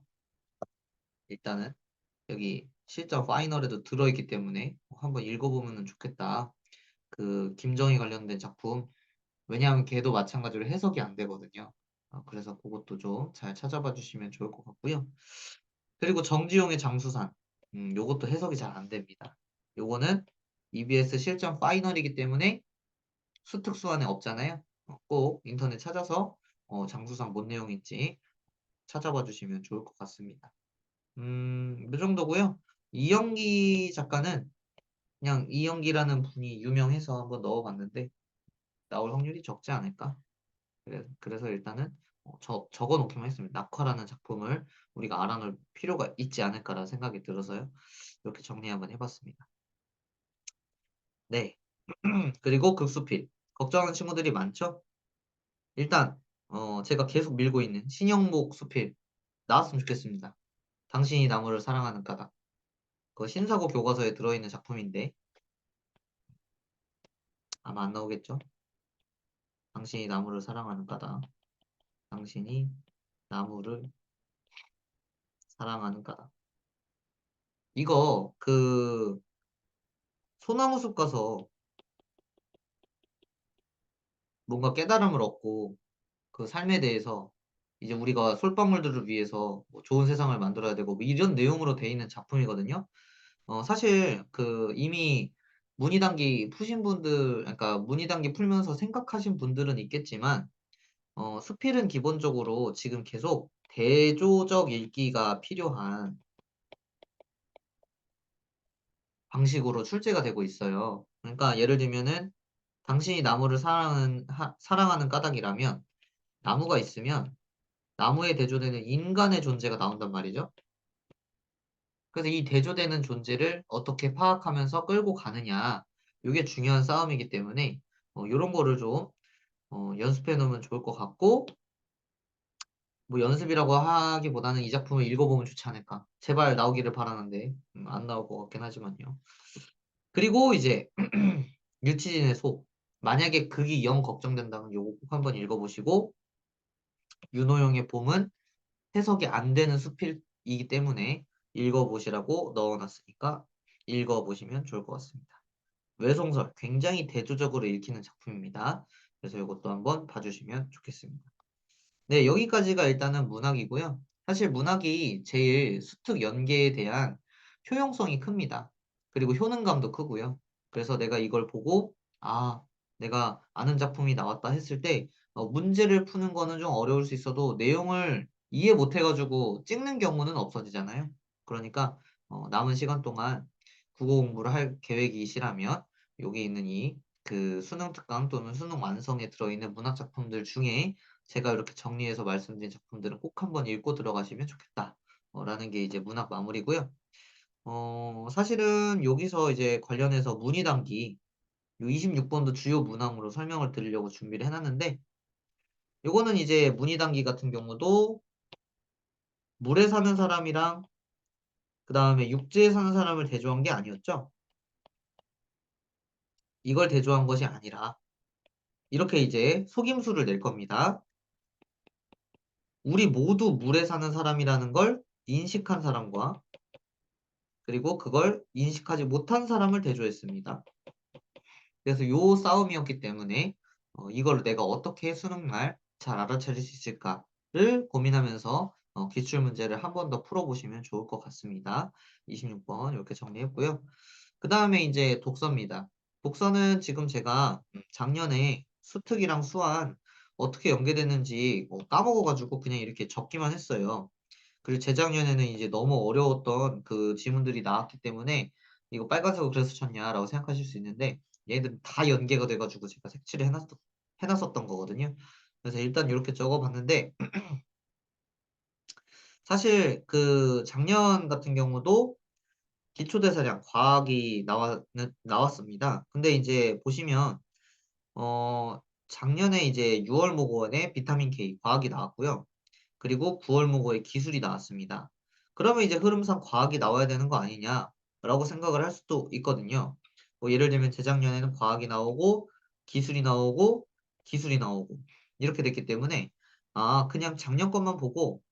A: 일단은 여기 실전 파이널에도 들어있기 때문에 한번 읽어보면 좋겠다. 그 김정희 관련된 작품 왜냐하면 걔도 마찬가지로 해석이 안 되거든요. 그래서 그것도 좀 잘 찾아봐 주시면 좋을 것 같고요. 그리고 정지용의 장수산. 요것도 해석이 잘 안 됩니다. 요거는 EBS 실전 파이널이기 때문에 수특수 안에 없잖아요. 꼭 인터넷 찾아서 장수산 뭔 내용인지 찾아봐 주시면 좋을 것 같습니다. 이 정도고요. 이영기 작가는 그냥 이영기라는 분이 유명해서 한번 넣어봤는데 나올 확률이 적지 않을까? 그래서 일단은 적어 놓기만 했습니다. 낙화라는 작품을 우리가 알아놓을 필요가 있지 않을까라는 생각이 들어서요. 이렇게 정리 한번 해봤습니다. 네. 그리고 급수필. 걱정하는 친구들이 많죠? 일단 제가 계속 밀고 있는 신영복 수필 나왔으면 좋겠습니다. 당신이 나무를 사랑하는 까닭. 그 신사고 교과서에 들어있는 작품인데 아마 안 나오겠죠? 당신이 나무를 사랑하는 까닭. 당신이 나무를 사랑하는 까닭. 이거 그 소나무 숲 가서 뭔가 깨달음을 얻고 그 삶에 대해서 이제 우리가 솔방울들을 위해서 뭐 좋은 세상을 만들어야 되고 뭐 이런 내용으로 돼 있는 작품이거든요. 사실 그 이미 문희단기 푸신 분들, 그러니까 문희단기 풀면서 생각하신 분들은 있겠지만, 수필은 기본적으로 지금 계속 대조적 읽기가 필요한 방식으로 출제가 되고 있어요. 그러니까 예를 들면은 당신이 나무를 사랑하는 까닭이라면 나무가 있으면 나무에 대조되는 인간의 존재가 나온단 말이죠. 그래서 이 대조되는 존재를 어떻게 파악하면서 끌고 가느냐, 이게 중요한 싸움이기 때문에 이런 거를 좀 연습해 놓으면 좋을 것 같고, 뭐 연습이라고 하기보다는 이 작품을 읽어보면 좋지 않을까. 제발 나오기를 바라는데 안 나올 것 같긴 하지만요. 그리고 이제 유치진의 소. 만약에 극이 영 걱정된다면 요거 꼭 한번 읽어보시고, 윤호영의 봄은 해석이 안 되는 수필이기 때문에 읽어보시라고 넣어놨으니까 읽어보시면 좋을 것 같습니다. 외송설 굉장히 대조적으로 읽히는 작품입니다. 그래서 이것도 한번 봐주시면 좋겠습니다. 네, 여기까지가 일단은 문학이고요. 사실 문학이 제일 수특 연계에 대한 효용성이 큽니다. 그리고 효능감도 크고요. 그래서 내가 이걸 보고 아, 내가 아는 작품이 나왔다 했을 때 문제를 푸는 거는 좀 어려울 수 있어도 내용을 이해 못 해가지고 찍는 경우는 없어지잖아요. 그러니까 남은 시간 동안 국어 공부를 할 계획이시라면 여기 있는 이 그 수능 특강 또는 수능 완성에 들어있는 문학 작품들 중에 제가 이렇게 정리해서 말씀드린 작품들은 꼭 한번 읽고 들어가시면 좋겠다. 라는 게 이제 문학 마무리고요. 사실은 여기서 이제 관련해서 문희단기 요 26번도 주요 문항으로 설명을 드리려고 준비를 해놨는데 요거는 이제 문희단기 같은 경우도 물에 사는 사람이랑 그 다음에 육지에 사는 사람을 대조한 게 아니었죠. 이걸 대조한 것이 아니라 이렇게 이제 속임수를 낼 겁니다. 우리 모두 물에 사는 사람이라는 걸 인식한 사람과 그리고 그걸 인식하지 못한 사람을 대조했습니다. 그래서 요 싸움이었기 때문에 이걸 내가 어떻게 수능날 잘 알아차릴 수 있을까를 고민하면서 기출문제를 한 번 더 풀어보시면 좋을 것 같습니다. 26번 이렇게 정리했고요. 그 다음에 이제 독서입니다. 독서는 지금 제가 작년에 수특이랑 수한 어떻게 연계되는지 까먹어가지고 그냥 이렇게 적기만 했어요. 그리고 재작년에는 이제 너무 어려웠던 그 지문들이 나왔기 때문에 이거 빨간색으로 그래서 쳤냐라고 생각하실 수 있는데 얘들은 다 연계가 돼가지고 제가 색칠을 해놨었던 거거든요. 그래서 일단 이렇게 적어봤는데 사실 그 작년 같은 경우도 기초대사량 과학이 나왔습니다. 근데 이제 보시면 작년에 이제 6월 모고원에 비타민 K 과학이 나왔고요. 그리고 9월 모고에 기술이 나왔습니다. 그러면 이제 흐름상 과학이 나와야 되는 거 아니냐라고 생각을 할 수도 있거든요. 뭐 예를 들면 재작년에는 과학이 나오고 기술이 나오고 기술이 나오고 이렇게 됐기 때문에 그냥 작년 것만 보고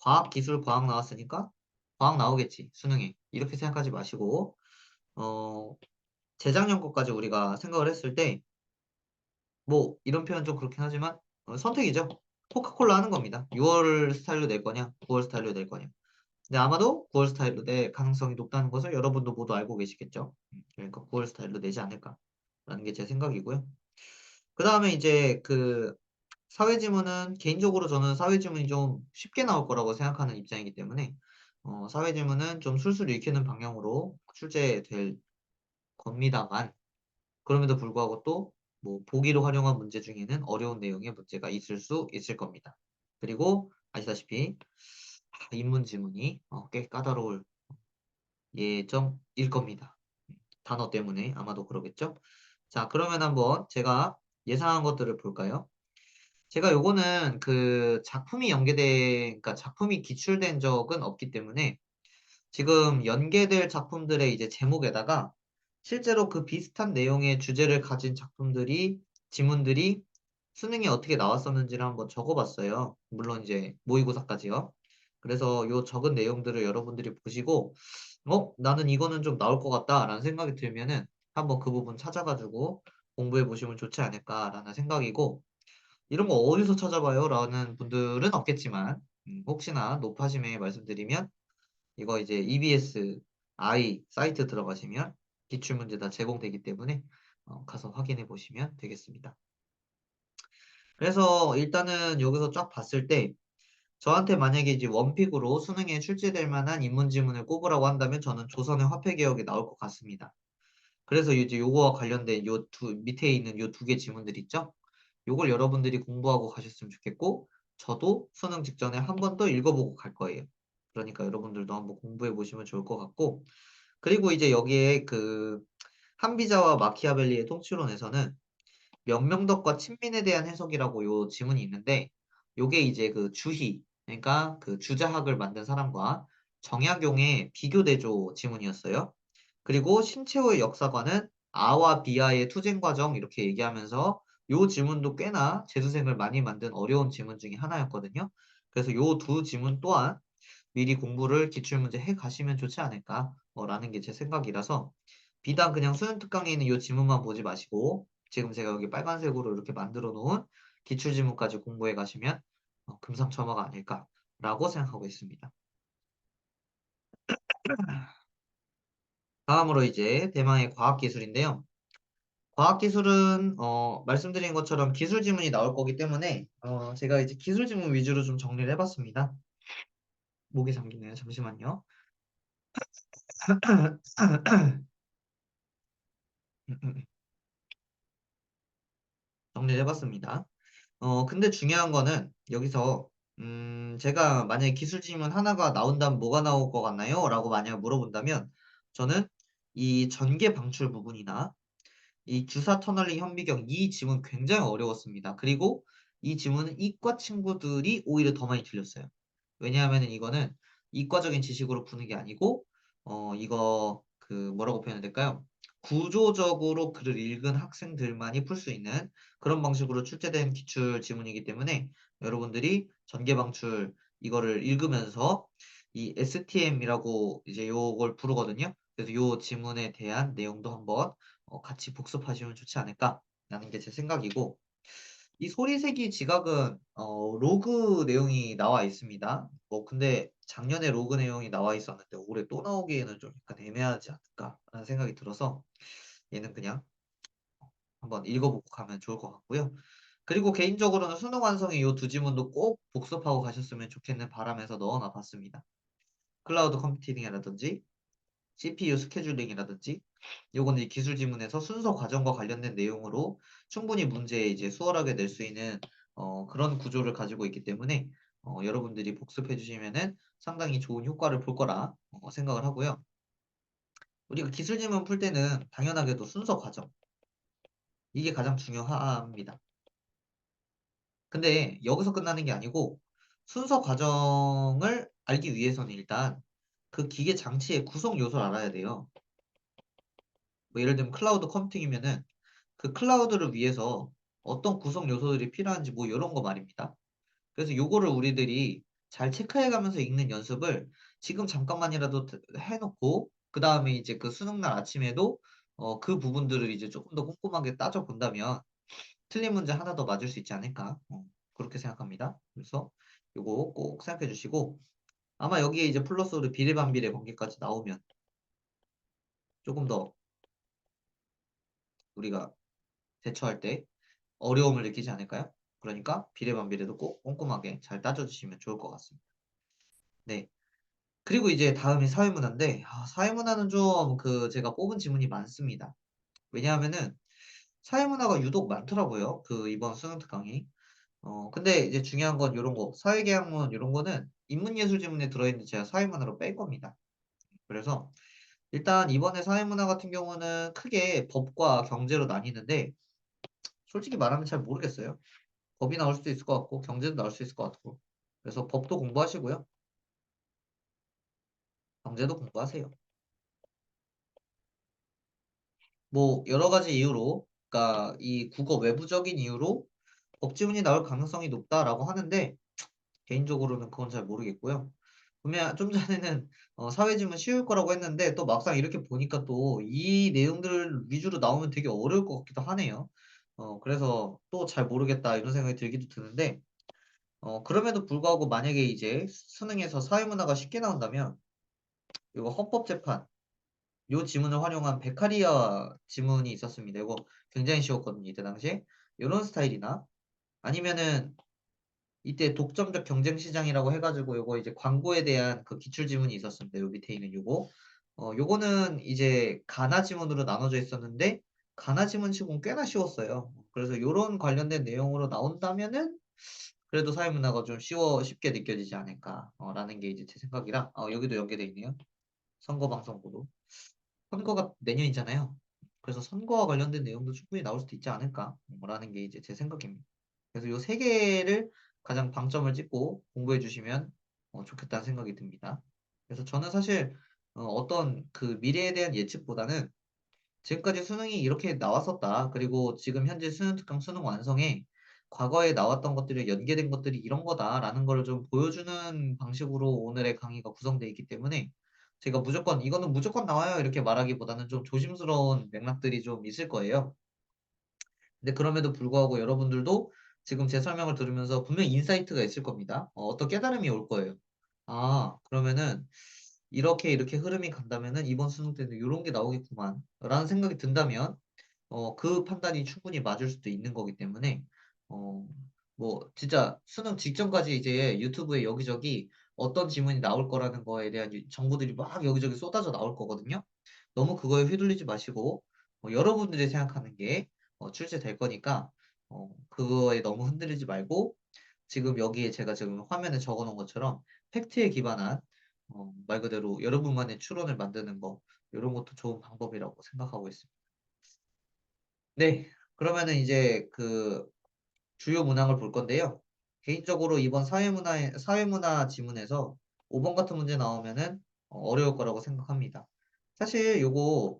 A: 과학 기술 과학 나왔으니까 과학 나오겠지 수능에 이렇게 생각하지 마시고 어 재작년 것까지 우리가 생각을 했을 때 뭐 이런 표현 좀 그렇긴 하지만 선택이죠. 코카콜라 하는 겁니다. 6월 스타일로 낼 거냐, 9월 스타일로 낼 거냐. 근데 아마도 9월 스타일로 낼 가능성이 높다는 것을 여러분도 모두 알고 계시겠죠. 그러니까 9월 스타일로 내지 않을까라는 게 제 생각이고요. 그 다음에 이제 그 사회지문은 개인적으로 저는 사회지문이 좀 쉽게 나올 거라고 생각하는 입장이기 때문에 사회지문은 좀 술술 읽히는 방향으로 출제될 겁니다만 그럼에도 불구하고 또 뭐 보기로 활용한 문제 중에는 어려운 내용의 문제가 있을 수 있을 겁니다. 그리고 아시다시피 인문 지문이 꽤 까다로울 예정일 겁니다. 단어 때문에 아마도 그러겠죠? 자, 그러면 한번 제가 예상한 것들을 볼까요? 제가 요거는 그 작품이 그러니까 작품이 기출된 적은 없기 때문에 지금 연계될 작품들의 이제 제목에다가 실제로 그 비슷한 내용의 주제를 가진 작품들이, 지문들이 수능에 어떻게 나왔었는지를 한번 적어봤어요. 물론 이제 모의고사까지요. 그래서 요 적은 내용들을 여러분들이 보시고, 나는 이거는 좀 나올 것 같다라는 생각이 들면은 한번 그 부분 찾아가지고 공부해 보시면 좋지 않을까라는 생각이고, 이런 거 어디서 찾아봐요? 라는 분들은 없겠지만, 혹시나 높아심에 말씀드리면, 이거 이제 EBS I 사이트 들어가시면 기출문제 다 제공되기 때문에 가서 확인해 보시면 되겠습니다. 그래서 일단은 여기서 쫙 봤을 때 저한테 만약에 이제 원픽으로 수능에 출제될 만한 인문지문을 꼽으라고 한다면 저는 조선의 화폐개혁이 나올 것 같습니다. 그래서 이제 요거와 관련된 요 밑에 있는 요 두 개 지문들 있죠? 요걸 여러분들이 공부하고 가셨으면 좋겠고 저도 수능 직전에 한 번 더 읽어보고 갈 거예요. 그러니까 여러분들도 한번 공부해 보시면 좋을 것 같고 그리고 이제 여기에 그 한비자와 마키아벨리의 통치론에서는 명명덕과 친민에 대한 해석이라고 요 지문이 있는데 요게 이제 그 주희 그러니까 그 주자학을 만든 사람과 정약용의 비교대조 지문이었어요. 그리고 신채호의 역사관은 아와 비아의 투쟁 과정 이렇게 얘기하면서 요 지문도 꽤나 재수생을 많이 만든 어려운 지문 중에 하나였거든요. 그래서 요 두 지문 또한 미리 공부를 기출문제 해 가시면 좋지 않을까 라는 게 제 생각이라서 비단 그냥 수능 특강에 있는 요 지문만 보지 마시고 지금 제가 여기 빨간색으로 이렇게 만들어 놓은 기출 지문까지 공부해 가시면 금상첨화가 아닐까라고 생각하고 있습니다. 다음으로 이제 대망의 과학기술인데요. 과학기술은 말씀드린 것처럼 기술 지문이 나올 거기 때문에 제가 이제 기술 지문 위주로 좀 정리를 해봤습니다. 목이 잠기네요. 잠시만요. 정리를 해봤습니다. 근데 중요한 거는 여기서 제가 만약에 기술 질문 하나가 나온다면 뭐가 나올 것 같나요? 라고 만약 물어본다면 저는 이 전개 방출 부분이나 이 주사 터널링 현미경 이 지문 굉장히 어려웠습니다. 그리고 이 지문은 이과 친구들이 오히려 더 많이 틀렸어요. 왜냐하면 이거는 이과적인 지식으로 푸는 게 아니고 이거 그 뭐라고 표현해야 될까요? 구조적으로 글을 읽은 학생들만이 풀 수 있는 그런 방식으로 출제된 기출 지문이기 때문에 여러분들이 전개 방출 이거를 읽으면서 이 STM이라고 이제 요걸 부르거든요. 그래서 요 지문에 대한 내용도 한번 같이 복습하시면 좋지 않을까라는 게 제 생각이고 이 소리새기 지각은 로그 내용이 나와 있습니다. 뭐 근데 작년에 로그 내용이 나와 있었는데 올해 또 나오기에는 좀 약간 애매하지 않을까라는 생각이 들어서 얘는 그냥 한번 읽어보고 가면 좋을 것 같고요. 그리고 개인적으로는 수능 완성의 이 두 지문도 꼭 복습하고 가셨으면 좋겠는 바람에서 넣어놔 봤습니다. 클라우드 컴퓨팅이라든지 CPU 스케줄링이라든지 요거는 이 기술 지문에서 순서 과정과 관련된 내용으로 충분히 문제에 이제 수월하게 낼 수 있는 그런 구조를 가지고 있기 때문에 여러분들이 복습해 주시면은 상당히 좋은 효과를 볼 거라 생각을 하고요. 우리가 기술 지문 풀 때는 당연하게도 순서 과정 이게 가장 중요합니다. 근데 여기서 끝나는 게 아니고 순서 과정을 알기 위해서는 일단 그 기계 장치의 구성 요소를 알아야 돼요. 뭐 예를 들면 클라우드 컴퓨팅이면은 그 클라우드를 위해서 어떤 구성 요소들이 필요한지 뭐 이런 거 말입니다. 그래서 요거를 우리들이 잘 체크해 가면서 읽는 연습을 지금 잠깐만이라도 해놓고 그 다음에 이제 그 수능날 아침에도 그 부분들을 이제 조금 더 꼼꼼하게 따져 본다면 틀린 문제 하나 더 맞을 수 있지 않을까 그렇게 생각합니다. 그래서 요거 꼭 생각해 주시고 아마 여기에 이제 플러스로 비례반비례 관계까지 나오면 조금 더 우리가 대처할 때 어려움을 느끼지 않을까요? 그러니까 비례반비례도 꼭 꼼꼼하게 잘 따져주시면 좋을 것 같습니다. 네. 그리고 이제 다음이 사회문화인데 사회문화는 좀 그 제가 뽑은 지문이 많습니다. 왜냐하면은 사회문화가 유독 많더라고요. 그 이번 수능 특강이. 근데 이제 중요한 건 요런 거 사회계약문 요런 거는 인문예술 지문에 들어있는데 제가 사회문화로 뺄 겁니다. 그래서 일단 이번에 사회문화 같은 경우는 크게 법과 경제로 나뉘는데 솔직히 말하면 잘 모르겠어요. 법이 나올 수도 있을 것 같고 경제도 나올 수 있을 것 같고 그래서 법도 공부하시고요. 경제도 공부하세요. 뭐 여러 가지 이유로 그러니까 이 국어 외부적인 이유로 법지문이 나올 가능성이 높다라고 하는데 개인적으로는 그건 잘 모르겠고요. 분명 좀 전에는 사회지문 쉬울 거라고 했는데 또 막상 이렇게 보니까 또 이 내용들 위주로 나오면 되게 어려울 것 같기도 하네요. 그래서 또 잘 모르겠다 이런 생각이 들기도 드는데 그럼에도 불구하고 만약에 이제 수능에서 사회문화가 쉽게 나온다면 이거 헌법재판 요 지문을 활용한 베카리아 지문이 있었습니다. 이거 굉장히 쉬웠거든요. 이때 당시에. 요런 스타일이나 아니면은 이때 독점적 경쟁 시장이라고 해가지고 요거 이제 광고에 대한 그 기출 지문이 있었습니다. 요 밑에 있는 요거. 요거는 이제 가나 지문으로 나눠져 있었는데 가나 지문 치고는 꽤나 쉬웠어요. 그래서 요런 관련된 내용으로 나온다면은 그래도 사회문화가 좀 쉽게 느껴지지 않을까 라는 게 이제 제 생각이라 여기도 연계돼 있네요. 선거방송으로. 선거가 내년이잖아요. 그래서 선거와 관련된 내용도 충분히 나올 수도 있지 않을까 라는 게 이제 제 생각입니다. 그래서 요 세 개를 가장 방점을 찍고 공부해 주시면 좋겠다는 생각이 듭니다. 그래서 저는 사실 어떤 그 미래에 대한 예측보다는 지금까지 수능이 이렇게 나왔었다. 그리고 지금 현재 수능 특강 수능 완성에 과거에 나왔던 것들이 연계된 것들이 이런 거다라는 걸 좀 보여주는 방식으로 오늘의 강의가 구성되어 있기 때문에 제가 무조건 이거는 무조건 나와요 이렇게 말하기보다는 좀 조심스러운 맥락들이 좀 있을 거예요. 근데 그럼에도 불구하고 여러분들도 지금 제 설명을 들으면서 분명히 인사이트가 있을 겁니다. 어떤 깨달음이 올 거예요. 아, 그러면은 이렇게 흐름이 간다면은 이번 수능 때는 이런 게 나오겠구만. 라는 생각이 든다면 그 판단이 충분히 맞을 수도 있는 거기 때문에, 어, 뭐, 진짜 수능 직전까지 이제 유튜브에 여기저기 어떤 지문이 나올 거라는 거에 대한 정보들이 막 여기저기 쏟아져 나올 거거든요. 너무 그거에 휘둘리지 마시고, 여러분들이 생각하는 게 출제될 거니까, 그거에 너무 흔들리지 말고, 지금 여기에 제가 지금 화면에 적어 놓은 것처럼 팩트에 기반한, 말 그대로 여러분만의 추론을 만드는 거, 이런 것도 좋은 방법이라고 생각하고 있습니다. 네. 그러면은 이제 그 주요 문항을 볼 건데요. 개인적으로 이번 사회문화 지문에서 5번 같은 문제 나오면은 어려울 거라고 생각합니다. 사실 요거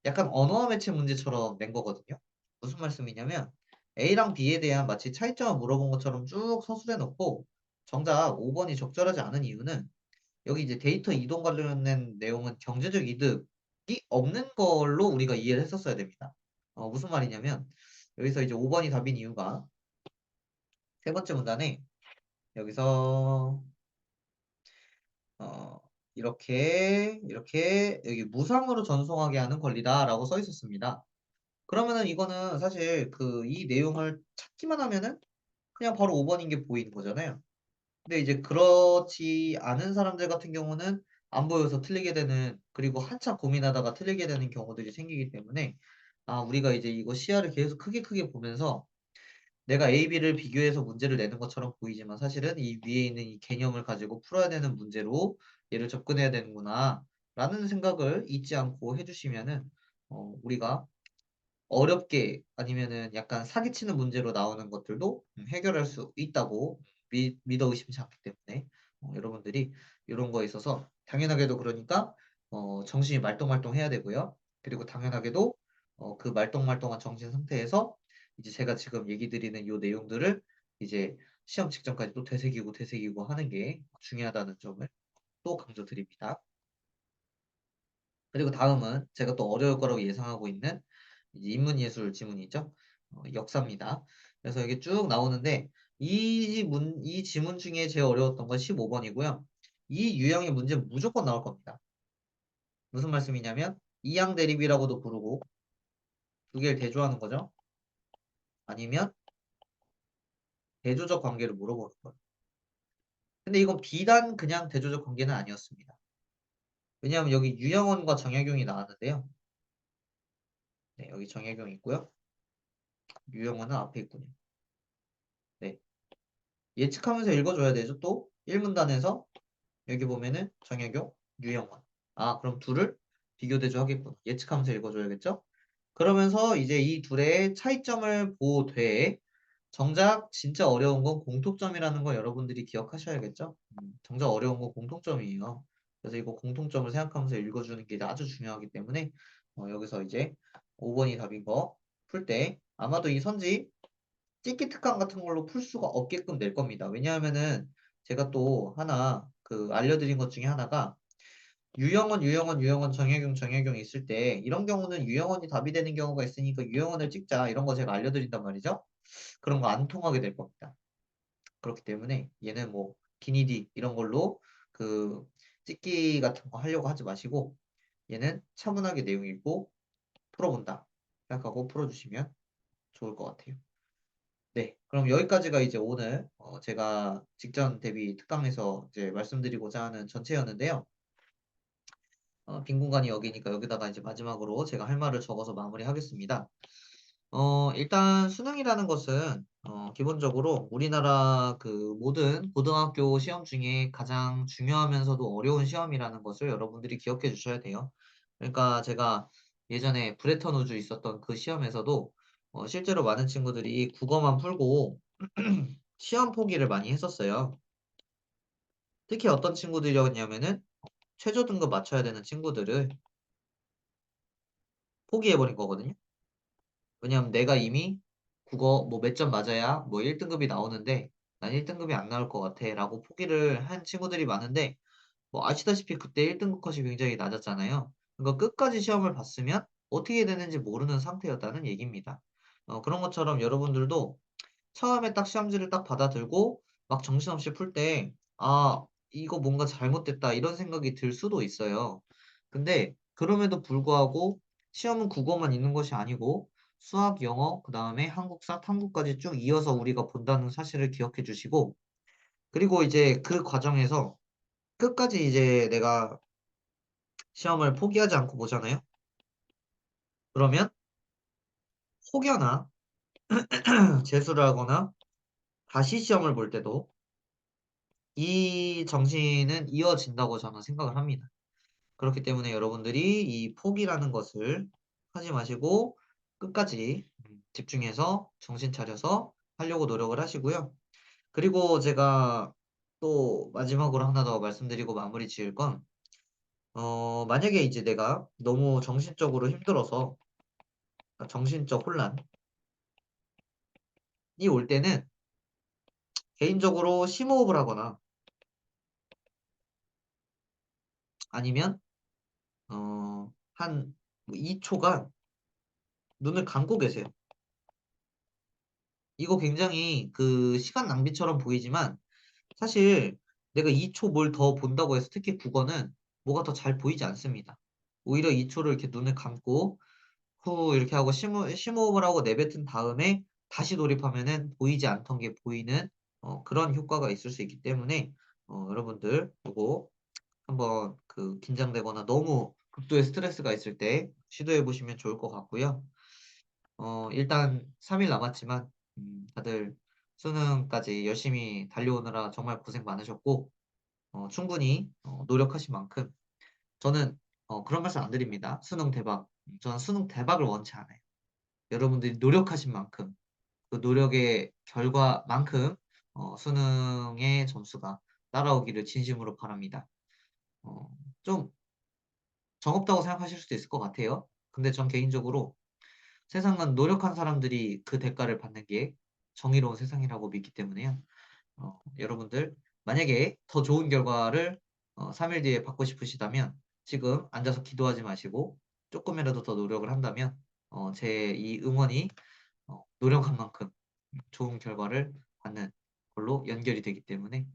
A: 약간 언어와 매체 문제처럼 낸 거거든요. 무슨 말씀이냐면 A랑 B에 대한 마치 차이점을 물어본 것처럼 쭉 서술해 놓고 정작 5번이 적절하지 않은 이유는 여기 이제 데이터 이동 관련된 내용은 경제적 이득이 없는 걸로 우리가 이해를 했었어야 됩니다. 무슨 말이냐면 여기서 이제 5번이 답인 이유가 세 번째 문단에 여기서 어, 이렇게 여기 무상으로 전송하게 하는 권리다라고 써 있었습니다. 그러면은 이거는 사실 그 이 내용을 찾기만 하면은 그냥 바로 5번인 게 보이는 거잖아요. 근데 이제 그렇지 않은 사람들 같은 경우는 안 보여서 틀리게 되는 그리고 한참 고민하다가 틀리게 되는 경우들이 생기기 때문에 우리가 이제 이거 시야를 계속 크게 보면서 내가 A, B를 비교해서 문제를 내는 것처럼 보이지만 사실은 이 위에 있는 이 개념을 가지고 풀어야 되는 문제로 얘를 접근해야 되는구나 라는 생각을 잊지 않고 해주시면은 우리가 어렵게 아니면은 약간 사기치는 문제로 나오는 것들도 해결할 수 있다고 믿어 의심치 않기 때문에 여러분들이 이런 거에 있어서 당연하게도 그러니까 정신이 말똥말똥 해야 되고요. 그리고 당연하게도 그 말똥말똥한 정신 상태에서 이제 제가 지금 얘기 드리는 요 내용들을 이제 시험 직전까지 또 되새기고 하는 게 중요하다는 점을 또 강조드립니다. 그리고 다음은 제가 또 어려울 거라고 예상하고 있는 이제 인문예술 지문이죠. 역사입니다. 그래서 이게 쭉 나오는데 이 지문 중에 제일 어려웠던 건 15번이고요. 이 유형의 문제는 무조건 나올 겁니다. 무슨 말씀이냐면 이양 대립이라고도 부르고 두 개를 대조하는 거죠. 아니면 대조적 관계를 물어보는 거예요. 근데 이건 비단 그냥 대조적 관계는 아니었습니다. 왜냐하면 여기 유영원과 정약용이 나왔는데요. 네, 여기 정약용 있고요. 유영원은 앞에 있군요. 네. 예측하면서 읽어줘야 되죠. 또 1문단에서 여기 보면은 정약용, 유영원. 그럼 둘을 비교대조 하겠구나. 예측하면서 읽어줘야겠죠? 그러면서 이제 이 둘의 차이점을 보되 정작 진짜 어려운 건 공통점이라는 걸 여러분들이 기억하셔야겠죠? 정작 어려운 건 공통점이에요. 그래서 이거 공통점을 생각하면서 읽어주는 게 아주 중요하기 때문에 여기서 이제 5번이 답인 거 풀 때 아마도 이 선지 찍기 특강 같은 걸로 풀 수가 없게끔 낼 겁니다. 왜냐하면은 제가 또 하나 그 알려드린 것 중에 하나가 유형원, 정혜경 있을 때 이런 경우는 유형원이 답이 되는 경우가 있으니까 유형원을 찍자 이런 거 제가 알려드린단 말이죠. 그런 거 안 통하게 될 겁니다. 그렇기 때문에 얘는 뭐 기니디 이런 걸로 그 찍기 같은 거 하려고 하지 마시고 얘는 차분하게 내용 읽고 풀어본다 생각하고 풀어주시면 좋을 것 같아요. 네, 그럼 여기까지가 이제 오늘 제가 직전 대비 특강에서 이제 말씀드리고자 하는 전체였는데요. 빈 공간이 여기니까 여기다가 이제 마지막으로 제가 할 말을 적어서 마무리하겠습니다. 일단 수능이라는 것은 기본적으로 우리나라 그 모든 고등학교 시험 중에 가장 중요하면서도 어려운 시험이라는 것을 여러분들이 기억해 주셔야 돼요. 그러니까 제가 예전에 브레턴 우주 있었던 그 시험에서도 실제로 많은 친구들이 국어만 풀고 시험 포기를 많이 했었어요. 특히 어떤 친구들이었냐면은 최저 등급 맞춰야 되는 친구들을 포기해버린 거거든요. 왜냐면 내가 이미 국어 뭐 몇 점 맞아야 뭐 1등급이 나오는데 난 1등급이 안 나올 것 같아 라고 포기를 한 친구들이 많은데 뭐 아시다시피 그때 1등급 컷이 굉장히 낮았잖아요. 그러니까 끝까지 시험을 봤으면 어떻게 되는지 모르는 상태였다는 얘기입니다. 그런 것처럼 여러분들도 처음에 딱 시험지를 딱 받아들고 막 정신없이 풀 때, 아, 이거 뭔가 잘못됐다 이런 생각이 들 수도 있어요. 근데 그럼에도 불구하고 시험은 국어만 있는 것이 아니고 수학, 영어, 그 다음에 한국사, 탐구까지 쭉 이어서 우리가 본다는 사실을 기억해 주시고 그리고 이제 그 과정에서 끝까지 이제 내가 시험을 포기하지 않고 보잖아요. 그러면 혹여나 재수를 하거나 다시 시험을 볼 때도 이 정신은 이어진다고 저는 생각을 합니다. 그렇기 때문에 여러분들이 이 포기라는 것을 하지 마시고 끝까지 집중해서 정신 차려서 하려고 노력을 하시고요. 그리고 제가 또 마지막으로 하나 더 말씀드리고 마무리 지을 건, 만약에 이제 내가 너무 정신적으로 힘들어서 정신적 혼란이 올 때는 개인적으로 심호흡을 하거나 아니면 한 2초간 눈을 감고 계세요. 이거 굉장히 그 시간 낭비처럼 보이지만 사실 내가 2초 뭘 더 본다고 해서 특히 국어는 뭐가 더 잘 보이지 않습니다. 오히려 2초를 이렇게 눈을 감고 후 이렇게 하고 심호흡을 하고 내뱉은 다음에 다시 돌입하면은 보이지 않던 게 보이는 그런 효과가 있을 수 있기 때문에 여러분들 이거 한번 그 긴장되거나 너무 극도의 스트레스가 있을 때 시도해 보시면 좋을 것 같고요. 일단 3일 남았지만 다들 수능까지 열심히 달려오느라 정말 고생 많으셨고 충분히 노력하신 만큼 저는 그런 말씀 안 드립니다. 수능 대박. 저는 수능 대박을 원치 않아요. 여러분들이 노력하신 만큼 그 노력의 결과만큼 수능의 점수가 따라오기를 진심으로 바랍니다. 어, 좀 정없다고 생각하실 수도 있을 것 같아요. 근데 전 개인적으로 세상은 노력한 사람들이 그 대가를 받는 게 정의로운 세상이라고 믿기 때문에요. 여러분들 만약에 더 좋은 결과를 3일 뒤에 받고 싶으시다면 지금 앉아서 기도하지 마시고 조금이라도 더 노력을 한다면 제 이 응원이 노력한 만큼 좋은 결과를 받는 걸로 연결이 되기 때문에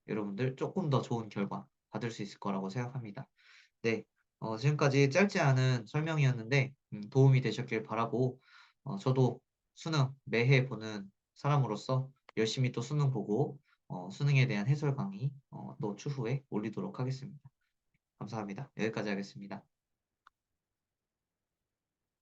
A: 여러분들 조금 더 좋은 결과 받을 수 있을 거라고 생각합니다. 네, 지금까지 짧지 않은 설명이었는데 도움이 되셨길 바라고 저도 수능 매해 보는 사람으로서 열심히 또 수능 보고 수능에 대한 해설 강의 또 추후에 올리도록 하겠습니다. 감사합니다. 여기까지 하겠습니다.